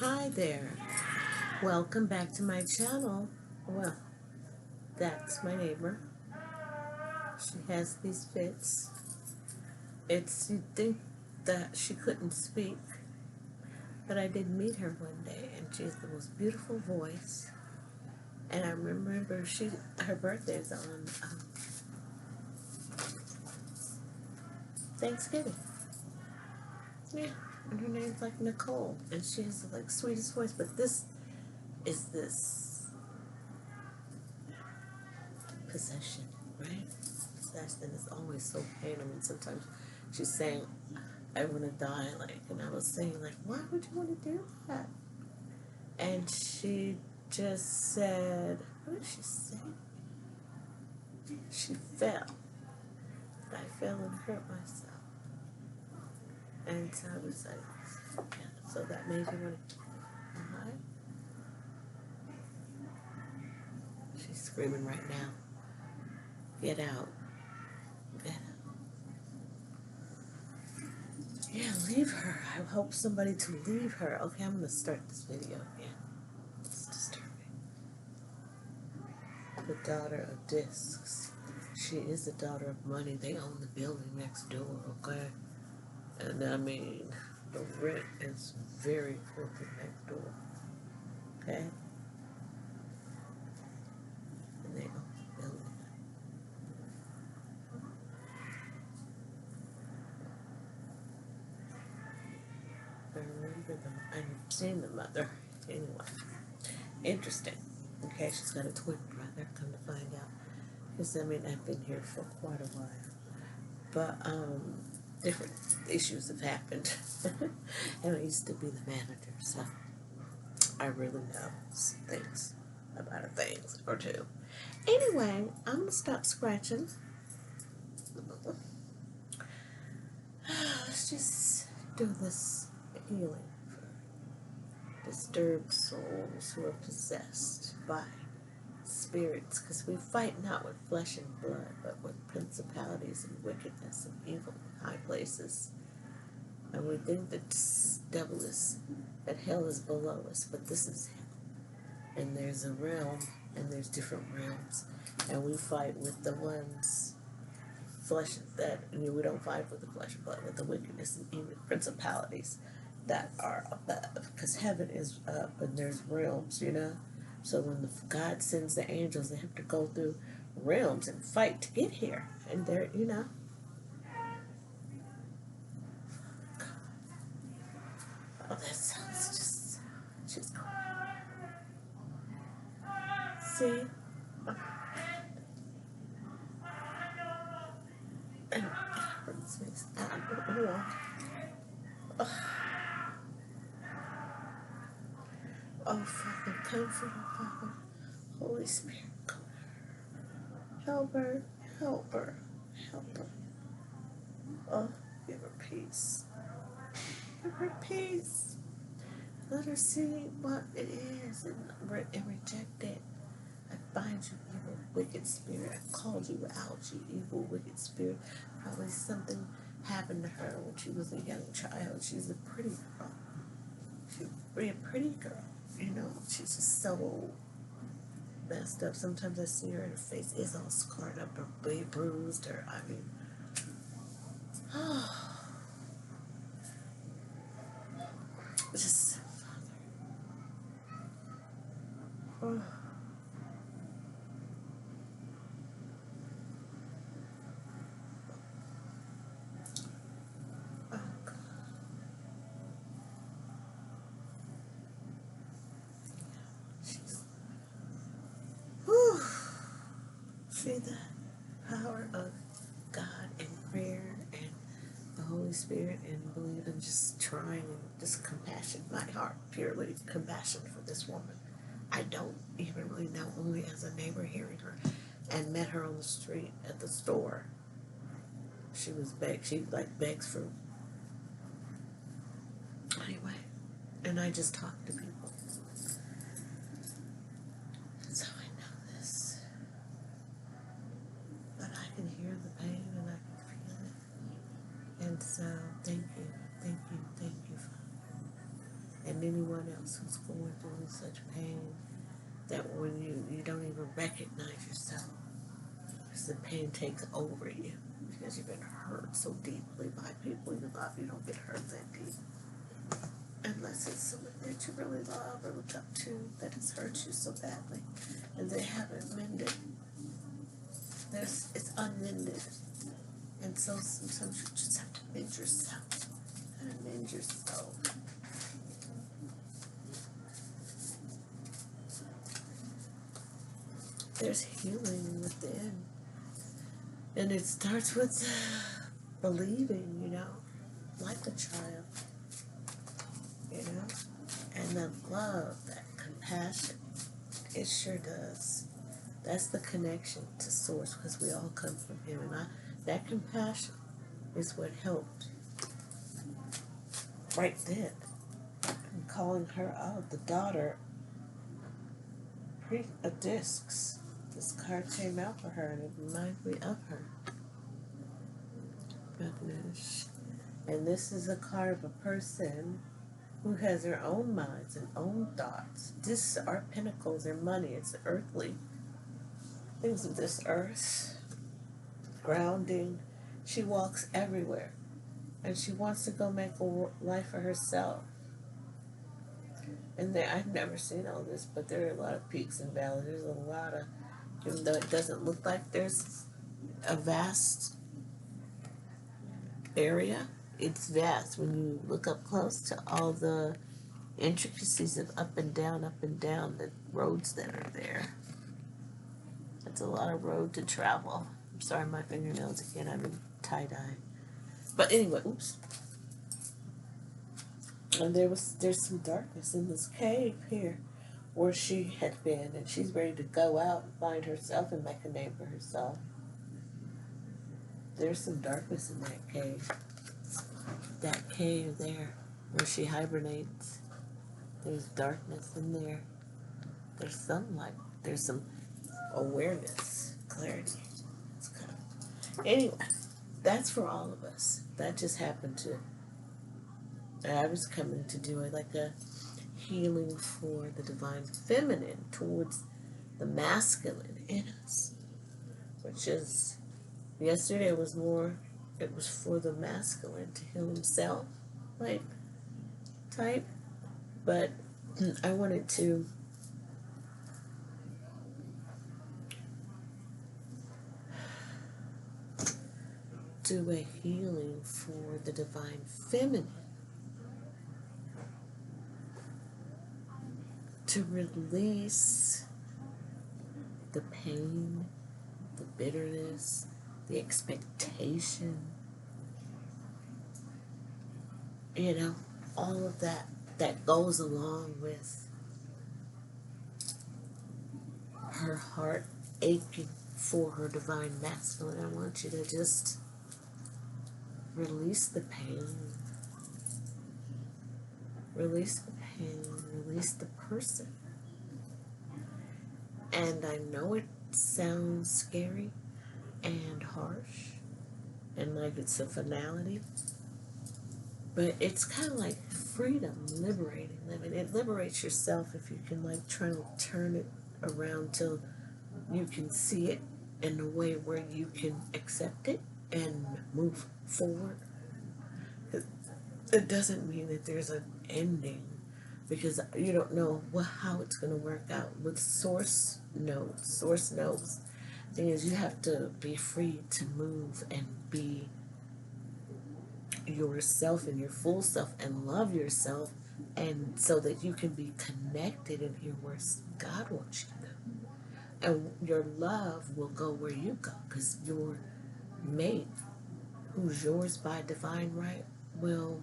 Hi there. Welcome back to my channel. Well, that's my neighbor. She has these fits. You'd think that she couldn't speak, but I did meet her one day, and she has the most beautiful voice. And I remember her birthday is on Thanksgiving. Yeah, and her name's like Nicole, and she has the sweetest voice. But this possession, right? Possession is always so painful. I mean, sometimes she's saying, I want to die, and I was saying, why would you want to do that? And she just said, what did she say? She fell. I fell and hurt myself. And so I was like, yeah, so that made me want to die. She's screaming right now. Get out. Get out. Yeah, leave her. I hope somebody to leave her. Okay, I'm going to start this video again. It's disturbing. The daughter of discs. She is the daughter of money. They own the building next door, okay? And I mean, the rent is very filthy next door, okay? And they own the building. I remember I've seen the mother. Anyway, interesting. Okay, she's got a twin brother, come to find out. Because, I mean, I've been here for quite a while. But, different issues have happened. And I used to be the manager, so I really know some things about a thing or two. Anyway, I'm going to stop scratching. Let's just do this healing for disturbed souls who are possessed by spirits, because we fight not with flesh and blood, but with principalities and wickedness and evil in high places. And we think that that hell is below us, but this is hell. And there's a realm, and there's different realms, and we fight with the ones we don't fight with the flesh and blood, with the wickedness and evil principalities that are above, because heaven is up and there's realms, so when God sends the angels, they have to go through realms and fight to get here, and they're. Oh, that sounds just see. And it hurts me. Oh, Father, comfort her, Father. Holy Spirit, help her, help her, help her. Oh, give her peace. Give her peace. Let her see what it is and reject it. I bind you, evil, wicked spirit. I called you out, you evil, wicked spirit. Probably something happened to her when she was a young child. She's a pretty girl. She's a pretty girl. She's just so messed up. Sometimes I see her and her face is all scarred up or bruised, or just oh, oh God. She's see the power of God and prayer and the Holy Spirit, and believe in just trying and just compassion. My heart purely compassion for this woman. I don't even really know, only as a neighbor hearing her, and met her on the street at the store. She begs for anyway, and I just talk to people. That's how I know this. But I can hear the pain and I can feel it. And so thank you, Father. And and anyone else who's going through such pain that when you don't even recognize yourself, because the pain takes over you because you've been hurt so deeply by people you love. You don't get hurt that deep unless it's someone that you really love or look up to that has hurt you so badly and they haven't mended. It's unmended. And so sometimes you just have to mend yourself. You gotta mend yourself. There's healing within. And it starts with believing, like a child, and the love, that compassion. It sure does. That's the connection to Source, because we all come from Him. And that compassion is what helped right then. I'm calling her out, the daughter of discs. This card came out for her, and it reminds me of her. Goodness. And this is a card of a person who has their own minds and own thoughts. This are pentacles, their money, it's earthly things of this earth. Grounding. She walks everywhere, and she wants to go make a life for herself. And I've never seen all this, but there are a lot of peaks and valleys. There's a lot of, even though it doesn't look like there's a vast area, it's vast when you look up close to all the intricacies of up and down, the roads that are there. It's a lot of road to travel. I'm sorry, my fingernails again, I'm in tie-dye. But anyway, oops. And there's some darkness in this cave here where she had been, and she's ready to go out and find herself and make a name for herself. There's some darkness in that cave. That cave there where she hibernates. There's darkness in there. There's sunlight. There's some awareness, clarity. It's kind of... Anyway, that's for all of us. That just happened to... I was coming to do like a healing for the divine feminine towards the masculine in us, which is, yesterday it was for the masculine to heal himself, like, type, but I wanted to do a healing for the divine feminine, to release the pain, the bitterness, the expectation, all of that goes along with her heart aching for her divine masculine. I want you to just release the pain, release the pain, release the person. And I know it sounds scary and harsh and like it's a finality, but it's kind of like freedom, liberating them. And it liberates yourself if you can like try to turn it around till you can see it in a way where you can accept it and move forward. It doesn't mean that there's an ending, because you don't know how it's going to work out. With source nodes, the thing is, you have to be free to move and be yourself and your full self and love yourself, and so that you can be connected and hear where God wants you to go. And your love will go where you go, because your mate, who's yours by divine right, will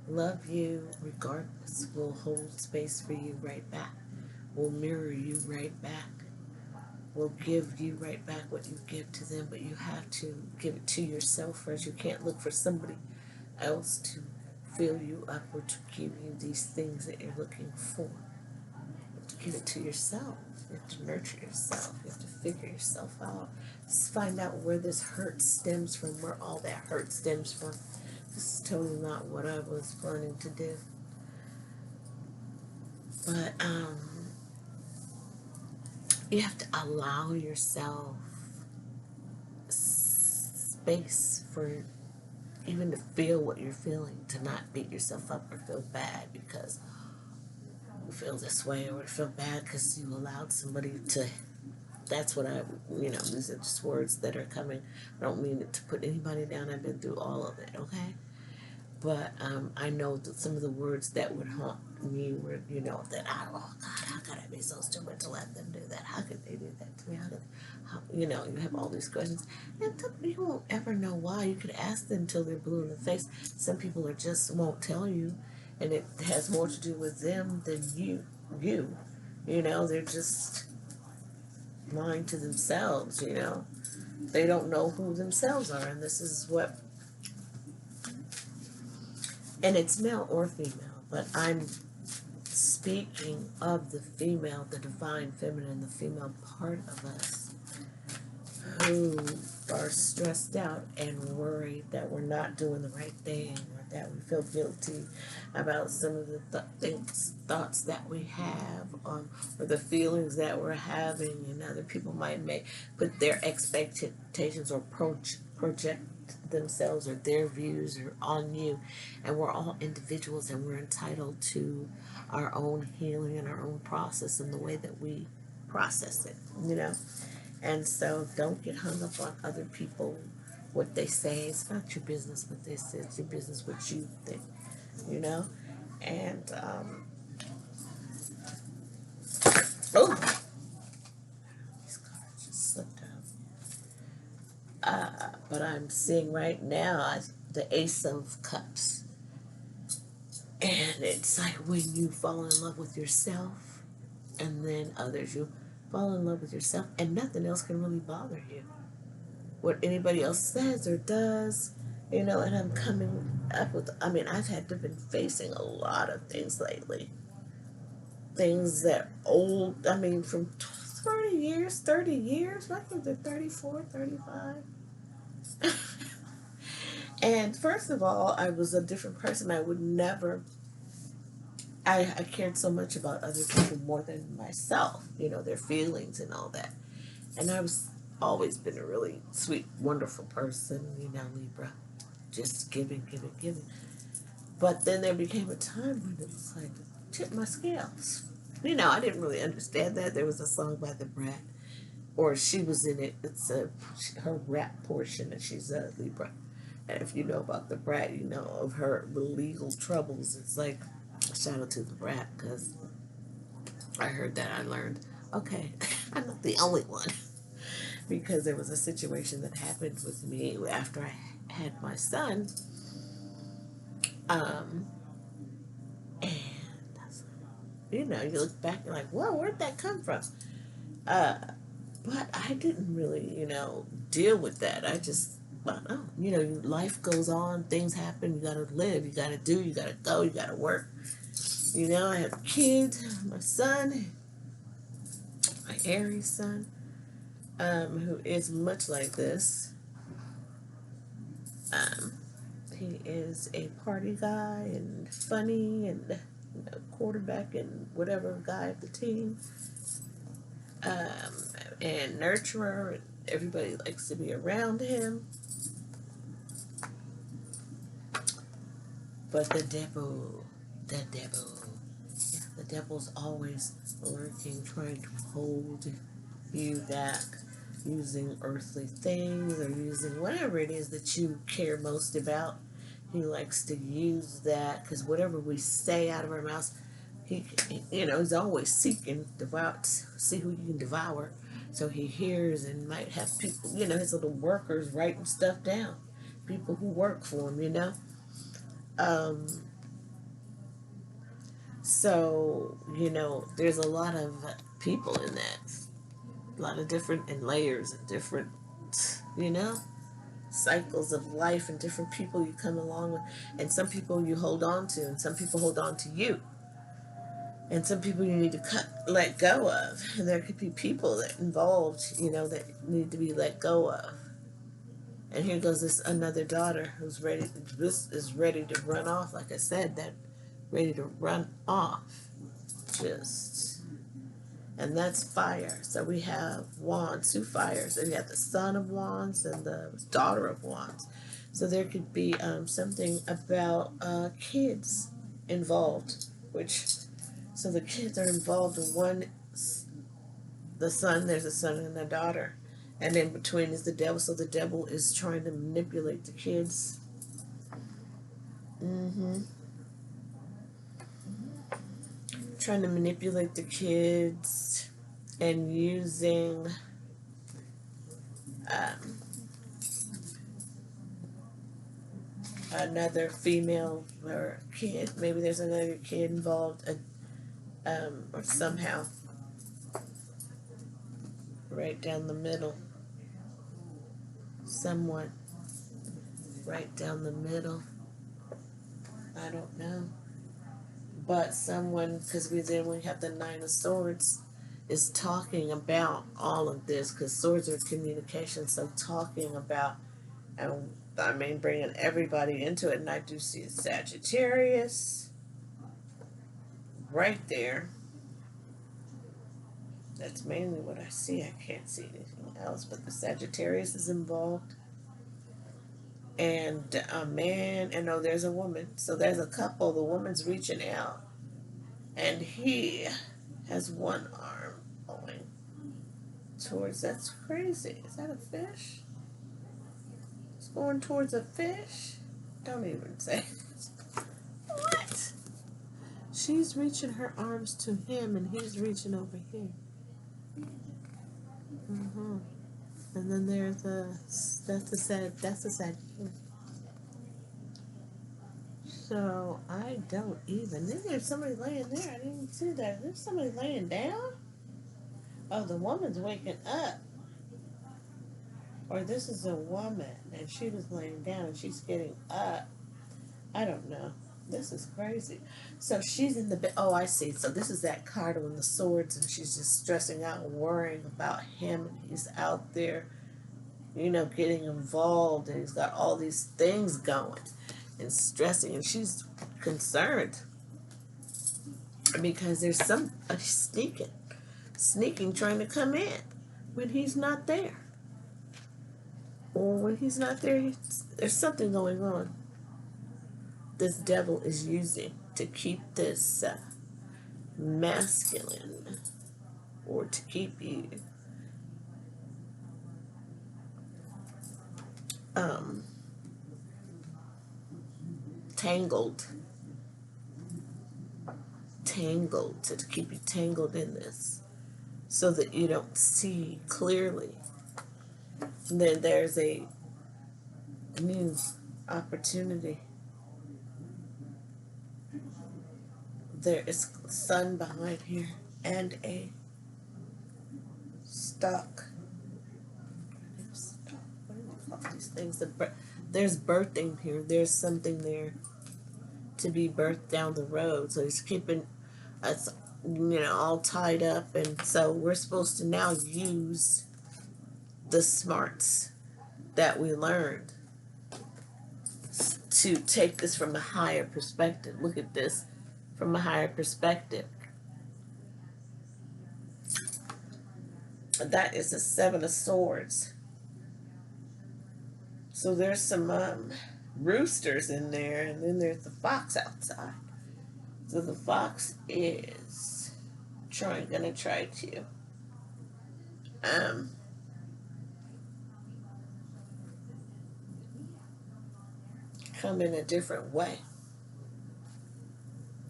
love you regardless, will hold space for you right back, will mirror you right back, will give you right back what you give to them. But you have to give it to yourself first. You can't look for somebody else to fill you up or to give you these things that you're looking for. You have to give it to yourself. You have to nurture yourself. You have to figure yourself out. Just find out where this hurt stems from, where all that hurt stems from. This is totally not what I was planning to do. But you have to allow yourself space for even to feel what you're feeling, to not beat yourself up or feel bad because you feel this way, or feel bad because you allowed somebody to. That's what these are just words that are coming. I don't mean it to put anybody down. I've been through all of it, okay? But I know that some of the words that would haunt me were, that oh God, how could I be so stupid to let them do that? How could they do that to me? You have all these questions. And you won't ever know why. You could ask them till they're blue in the face. Some people just won't tell you, and it has more to do with them than you. They're just lying to themselves, They don't know who themselves are, and this is what, and it's male or female, but I'm speaking of the female, the divine feminine, the female part of us who are stressed out and worried that we're not doing the right thing, or that we feel guilty about some of the thoughts that we have, or the feelings that we're having, and other people might put their expectations or project themselves or their views or on you. And we're all individuals, and we're entitled to our own healing and our own process and the way that we process it. And so don't get hung up on other people, what they say. It's not your business what they say. It's your business what you think, And, these cards just slipped out. But I'm seeing right now the Ace of Cups. And it's like when you fall in love with yourself and then others, you fall in love with yourself and nothing else can really bother you. What anybody else says or does, and I'm coming up with, I've had to been facing a lot of things lately. Things that from 30 years, I think they're 34, 35. And first of all, I was a different person. I would never, I cared so much about other people more than myself, their feelings and all that. And I was always been a really sweet, wonderful person, Libra. Just giving, giving, giving. But then there became a time when it was like, tip my scales. I didn't really understand that. There was a song by the Brat, or she was in it. It's her rap portion, and she's a Libra. And if you know about the Brat, you know of her legal troubles. It's like, shout out to the Brat, because I heard that. I learned, okay, I'm not the only one. Because there was a situation that happened with me after I had my son. And you look back and like, whoa, where'd that come from? But I didn't really, deal with that. I just thought, oh, life goes on, things happen, you gotta live, you gotta do, you gotta go, you gotta work. I have kids, my son, my Aries son, who is much like this. He is a party guy and funny and quarterback and whatever guy of the team, and nurturer, and everybody likes to be around him. But the devil's always lurking, trying to hold you back, using earthly things or using whatever it is that you care most about. He likes to use that because whatever we say out of our mouths, he's always seeking see who you can devour. So he hears and might have people, his little workers writing stuff down, people who work for him, Um, so, there's a lot of people in that, a lot of different and layers and different, you know, cycles of life and different people you come along with, and some people you hold on to, and some people hold on to you, and some people you need to let go of, and there could be people that involved, that need to be let go of. And here goes this another daughter who's ready. This is ready to run off. Like I said, that ready to run off. just, and that's fire. So we have wands, 2 fires, and you have the son of wands and the daughter of wands. So there could be something about kids involved, which, so the kids are involved in one, the son, there's a son and a daughter. And in between is the devil, so the devil is trying to manipulate the kids. Trying to manipulate the kids and using another female or kid. Maybe there's another kid involved, or somehow right down the middle. Someone right down the middle. I don't know. But someone, because we have the 9 of Swords, is talking about all of this, because swords are communication. So talking about, and I mean, bringing everybody into it. And I do see a Sagittarius right there. That's mainly what I see. I can't see anything else, but the Sagittarius is involved. And a man, and oh, there's a woman. So there's a couple. The woman's reaching out, and he has one arm going towards, that's crazy. Is that a fish? It's going towards a fish? Don't even say it. What? She's reaching her arms to him, and he's reaching over here. And then there's that's a sad. So I don't even. Then there's somebody laying there. I didn't even see that. There's somebody laying down. Oh, the woman's waking up. Or this is a woman, and she was laying down, and she's getting up. I don't know. This is crazy. So she's in the bed. Oh, I see. So this is that card with the swords, and she's just stressing out and worrying about him. And he's out there, getting involved, and he's got all these things going and stressing, and she's concerned because there's somebody sneaking, trying to come in when he's not there. Or when he's not there, there's something going on. This devil is using to keep this masculine, or to keep you tangled, to keep you tangled in this, so that you don't see clearly. And then there's a new opportunity. There is sun behind here and a stalk. What do they call these things? There's birthing here. There's something there to be birthed down the road. So he's keeping us, all tied up. And so we're supposed to now use the smarts that we learned to take this from a higher perspective. Look at this from a higher perspective. That is the 7 of Swords. So there's some roosters in there, and then there's the fox outside. So the fox is gonna try to come in a different way.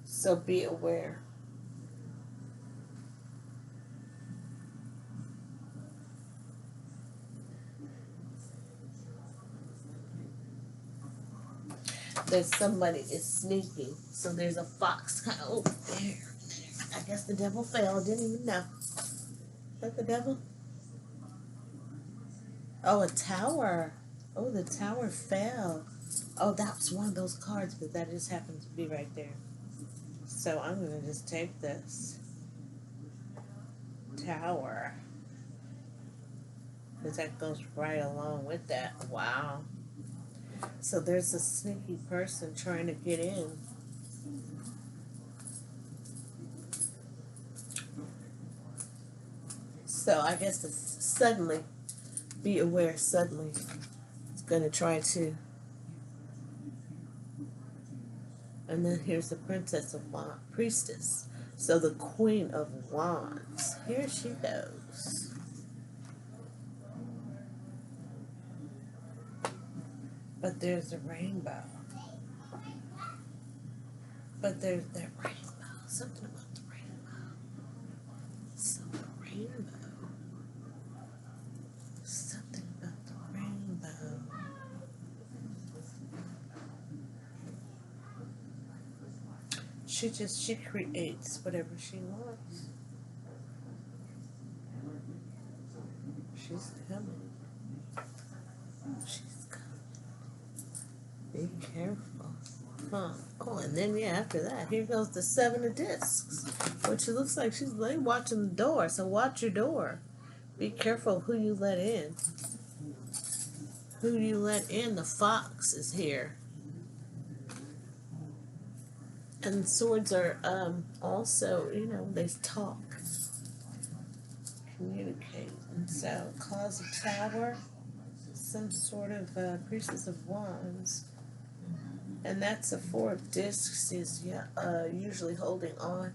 So be aware. That somebody is sneaking. So there's a fox kind of over there. I guess the devil fell. Didn't even know. Is that the devil? Oh, a tower. Oh, the tower fell. Oh, that was one of those cards, but that just happened to be right there. So I'm going to just take this tower, because that goes right along with that. Wow. So there's a sneaky person trying to get in. So I guess the suddenly, be aware suddenly, it's going to try to. And then here's the Princess of Wands, Priestess. So the Queen of Wands. Here she goes. But there's a rainbow. But there's that rainbow. Something about the rainbow. So the rainbow. Something about the rainbow. She creates whatever she wants. She's coming. She's coming. Be careful. Huh. Oh, and then yeah, after that, here goes the 7 of discs, which it looks like she's like watching the door. So watch your door. Be careful who you let in. Who you let in. The fox is here. And swords are also, they talk, communicate. And so cause a tower, some sort of priestess of wands. And that's a 4 of discs is usually holding on.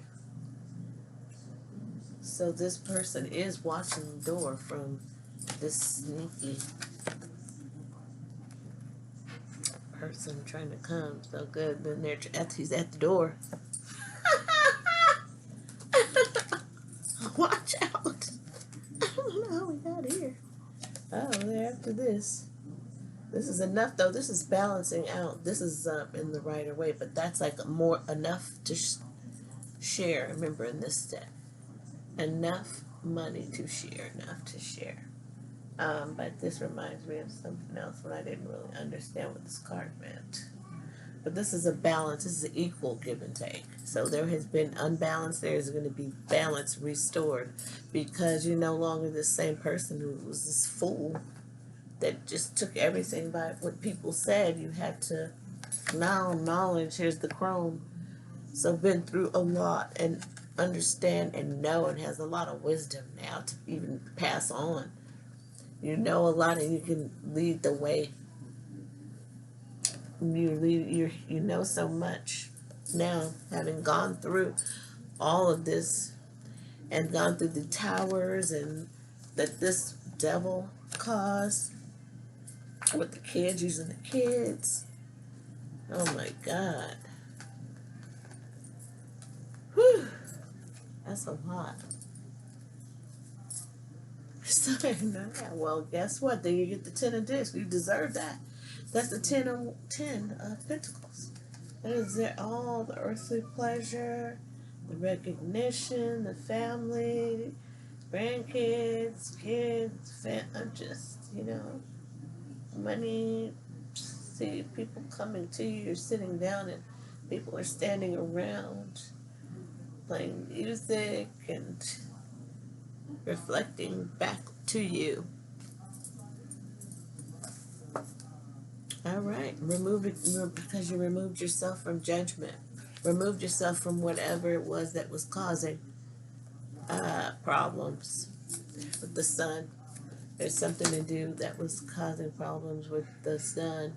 So this person is watching the door from this sneaky person trying to come. So good. Then he's at the door. Watch out. I don't know how we got here. Oh, they're after this. This is enough, though. This is balancing out. This is in the right way, but that's like enough to share. Remember in this step, enough money to share, enough to share. But this reminds me of something else when I didn't really understand what this card meant. But this is a balance. This is an equal give and take. So there has been unbalance. There is going to be balance restored because you're no longer the same person who was this fool that just took everything by what people said. You had to now knowledge. Here's the chrome. So been through a lot and understand and know and has a lot of wisdom now to even pass on. You know a lot and you can lead the way. You know so much now, having gone through all of this and gone through the towers and that this devil caused with the kids, using the kids. Oh my God. Whew. That's a lot. So, well, guess what? Then you get the 10 of discs. You deserve that. That's the 10 of Pentacles. That is all the earthly pleasure, the recognition, the family, grandkids, kids, just, money. See people coming to you. You're sitting down and people are standing around playing music and reflecting back to you. All right, remove it because you removed yourself from judgment, removed yourself from whatever it was that was causing problems with the sun. There's something to do that was causing problems with the sun.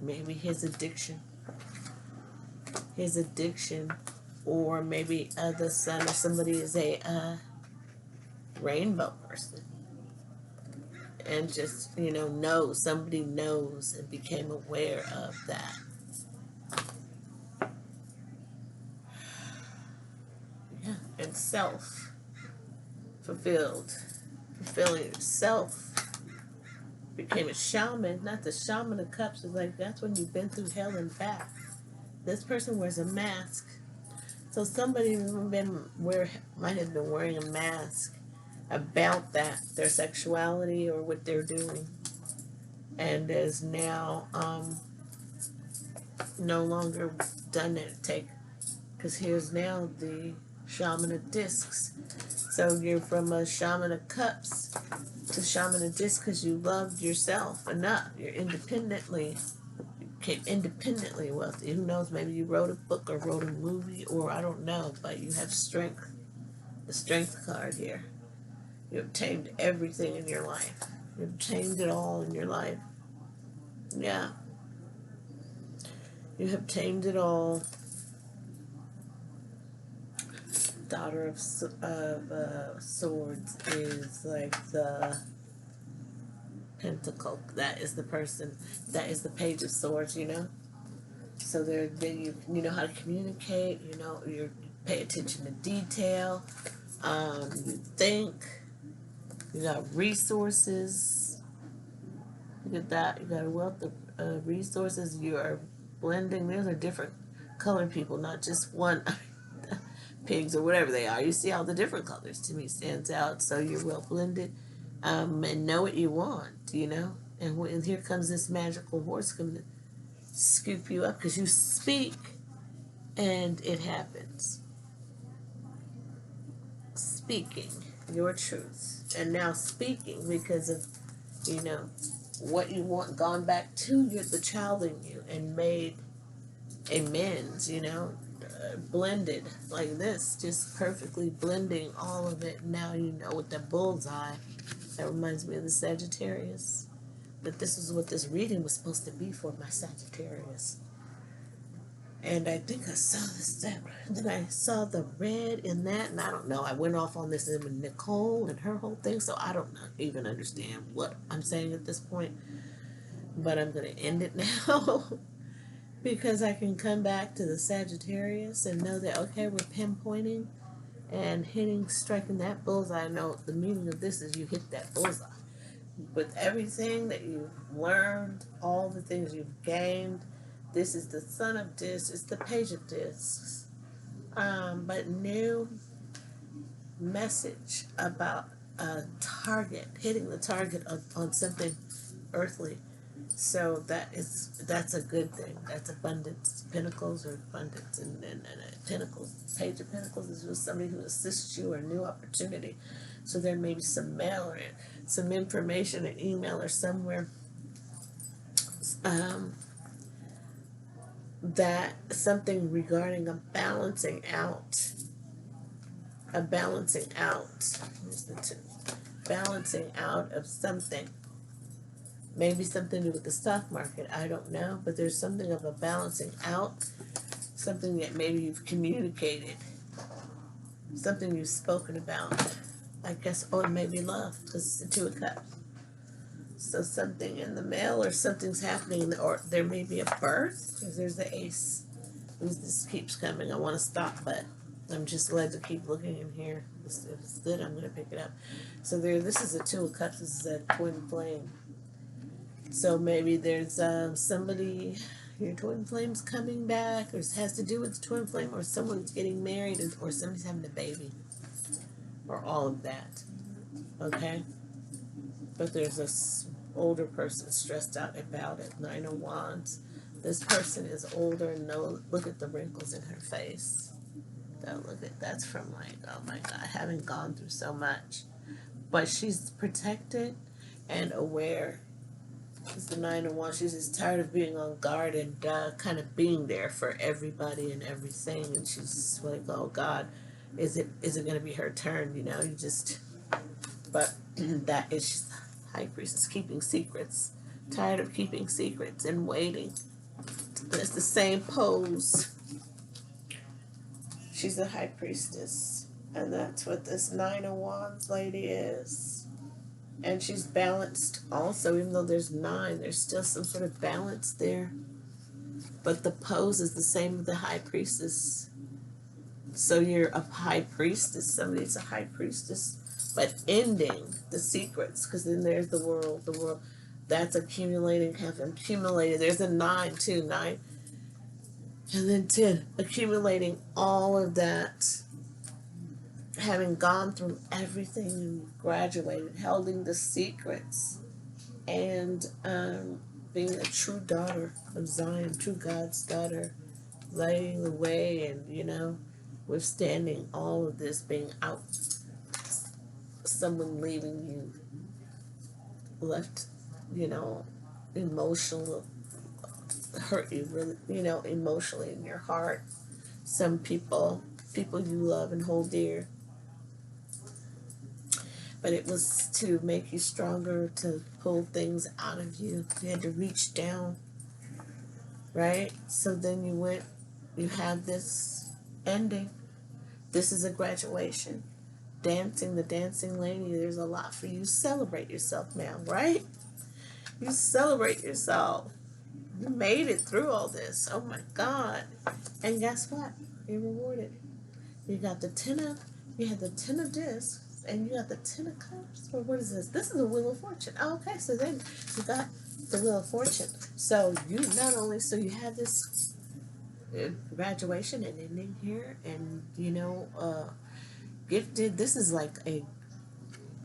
Maybe his addiction, or maybe the sun or somebody is a rainbow person. And just, somebody knows and became aware of that. Yeah, and fulfilling yourself. Became a shaman, not the shaman of cups. It's like that's when you've been through hell and back. This person wears a mask. So somebody might have been wearing a mask about their sexuality or what they're doing, and is now no longer done it. Because here's now the shaman of discs. So you're from a shaman of cups to shaman of discs because you loved yourself enough. You're independently became independently wealthy. Who knows, maybe you wrote a book or wrote a movie, or I don't know, but you have strength. The strength card here. You obtained everything in your life. You obtained it all in your life. Yeah. You have obtained it all. Daughter of Swords is like the Pentacle. That is the person. That is the Page of Swords. You know. So then you know how to communicate. You know you pay attention to detail. You think. You got resources. Look at that. You got a wealth of resources. You are blending. Those are different colored people, not just one. Pigs or whatever they are. You see all the different colors to me stands out. So you're well blended, and know what you want, you know. And here comes this magical horse coming to scoop you up because you speak, and it happens. Speaking your truth, and now speaking because of what you want, gone back to the child in you and made amends, blended like this, just perfectly blending all of it. Now you know with the bullseye. That reminds me of the Sagittarius. But this is what this reading was supposed to be for my Sagittarius. And I think I saw this, then I saw the red in that, and I don't know. I went off on this with Nicole and her whole thing, so I don't even understand what I'm saying at this point. But I'm going to end it now. Because I can come back to the Sagittarius and know that, okay, we're pinpointing and striking that bullseye. I know the meaning of this is you hit that bullseye. With everything that you've learned, all the things you've gained, this is the Son of Discs, it's the Page of Discs. But new message about a target, hitting the target on something earthly. So that's a good thing. That's abundance. Pentacles are abundance, and Pentacles, Page of Pentacles is just somebody who assists you or a new opportunity. So there may be some mail or some information, an email or somewhere that something regarding a balancing out. Here's the two. Balancing out of something. Maybe something to do with the stock market, I don't know, but there's something of a balancing out, something that maybe you've communicated, something you've spoken about, I guess, or maybe love, because it's the Two of Cups. So something in the mail or something's happening, or there may be a birth, because there's the Ace. This keeps coming, I want to stop, but I'm just glad to keep looking in here. If it's good, I'm going to pick it up. So this is a Two of Cups, this is a twin flame. So maybe there's somebody, your twin flame's coming back, or it has to do with the twin flame, or someone's getting married, or somebody's having a baby, or all of that. Okay? But there's this older person stressed out about it. 9 of Wands. This person is older. Look at the wrinkles in her face. That's from oh my God, having gone through so much. But she's protected and aware. It's the 9 of Wands. She's just tired of being on guard and kind of being there for everybody and everything. And she's just like, oh God, is it going to be her turn? But that is High Priestess, keeping secrets. Tired of keeping secrets and waiting. And it's the same pose. She's a High Priestess. And that's what this 9 of Wands lady is. And she's balanced also, even though there's 9, there's still some sort of balance there. But the pose is the same with the High Priestess. So you're a High Priestess, somebody's a High Priestess, but ending the secrets, because then there's the world, that's accumulating, there's a 9 too, 9, and then 10, accumulating all of that, having gone through everything and graduated, holding the secrets, and being a true daughter of Zion, true God's daughter, lighting the way, and withstanding all of this, being out, someone leaving you left, emotional, hurt you really, emotionally in your heart. Some people you love and hold dear, but it was to make you stronger, to pull things out of you. You had to reach down, right? So then you have this ending. This is a graduation. Dancing, the dancing lady, there's a lot for you. Celebrate yourself now, right? You celebrate yourself. You made it through all this. Oh my God. And guess what? You're rewarded. You got the you had the 10 of discs, and you got the 10 of cups. Or what is this? This is the Wheel of Fortune. Oh, okay, so then you got the Wheel of Fortune. So you not only, so you had this graduation and ending here, and gifted. This is like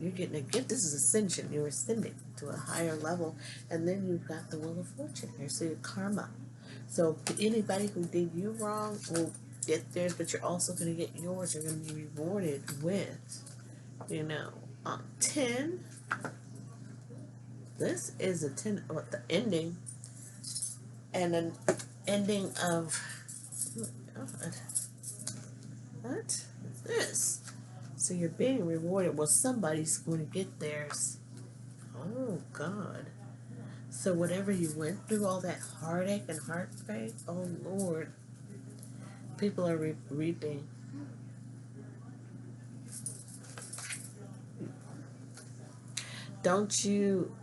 you're getting a gift. This is ascension. You're ascending to a higher level, and then you've got the Wheel of Fortune here. So your karma. So anybody who did you wrong will get theirs, but you're also going to get yours. You're going to be rewarded with, 10. This is a 10, the ending, and an ending of, oh God, what is this? So you're being rewarded. Well, somebody's going to get theirs. Oh, God. So whatever you went through, all that heartache and heartbreak, oh, Lord, people are reaping. Don't you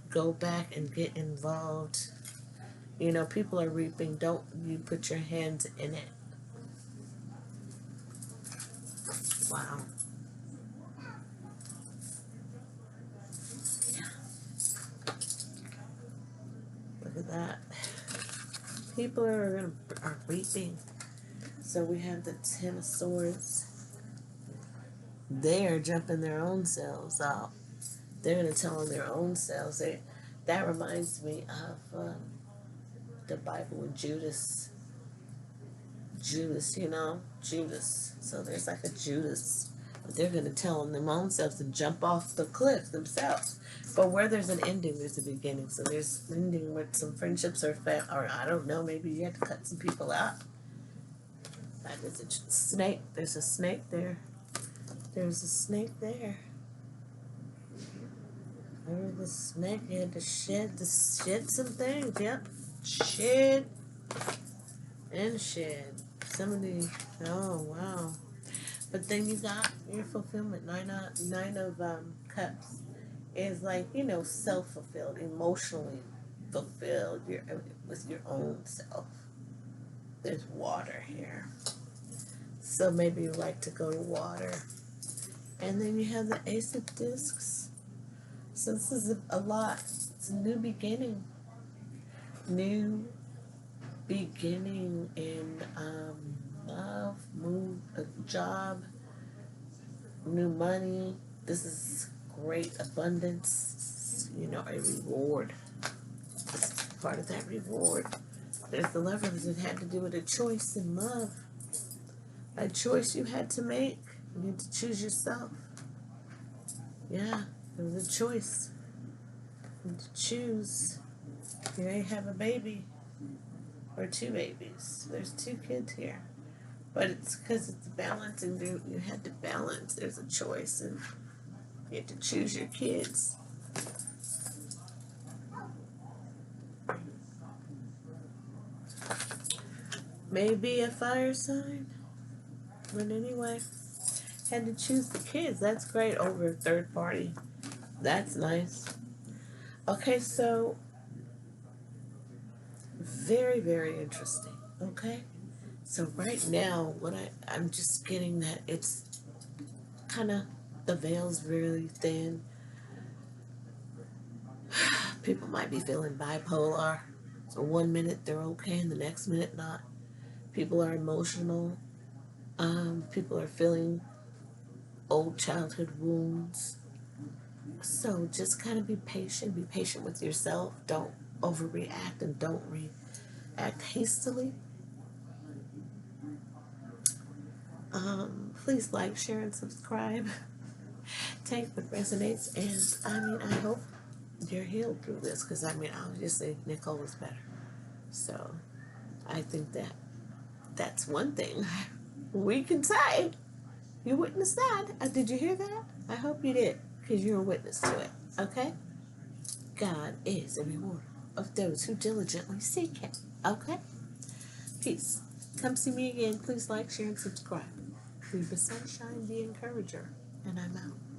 go back and get involved. People are reaping. Don't you put your hands in it. Wow. Look at that. People are reaping. So we have the 10 of Swords. They are jumping their own selves out. They're going to tell on their own selves. That reminds me of the Bible with Judas. Judas. So there's like a Judas. But they're going to tell on their own selves to jump off the cliff themselves. But where there's an ending, there's a beginning. So there's an ending with some friendships or I don't know, maybe you had to cut some people out. That is a snake. There's a snake there. There's a snake there. There's the snake. You had to shed some things. Yep. Shed and shed. Some of the, oh wow. But then you got your fulfillment. Nine of cups is like, self-fulfilled, emotionally fulfilled with your own self. There's water here. So maybe you like to go to water. And then you have the Ace of Discs. So this is a lot. It's a new beginning. New beginning in love, move, a job, new money. This is great abundance, a reward. This is part of that reward. There's the Lovers. It had to do with a choice in love. A choice you had to make. You need to choose yourself. Yeah, it was a choice. You need to choose. You may have a baby or 2 babies. There's 2 kids here. But it's because it's balancing. You had to balance. There's a choice, and you have to choose your kids. Maybe a fire sign. But anyway, had to choose the kids. That's great over a third party. That's nice. Okay, so very, very interesting. Okay? So right now, I'm just getting that it's kind of, the veil's really thin. People might be feeling bipolar. So 1 minute they're okay and the next minute not. People are emotional. People are feeling old childhood wounds. So just kind of be patient. Be patient with yourself. Don't overreact and don't react hastily. Please like, share, and subscribe. Take what resonates, and I hope you're healed through this, because obviously Nicole is better. So I think that that's one thing we can say. You witnessed that. Did you hear that? I hope you did, because you're a witness to it. Okay? God is a rewarder of those who diligently seek Him. Okay? Peace. Come see me again. Please like, share, and subscribe. Be the sunshine, the encourager. And I'm out.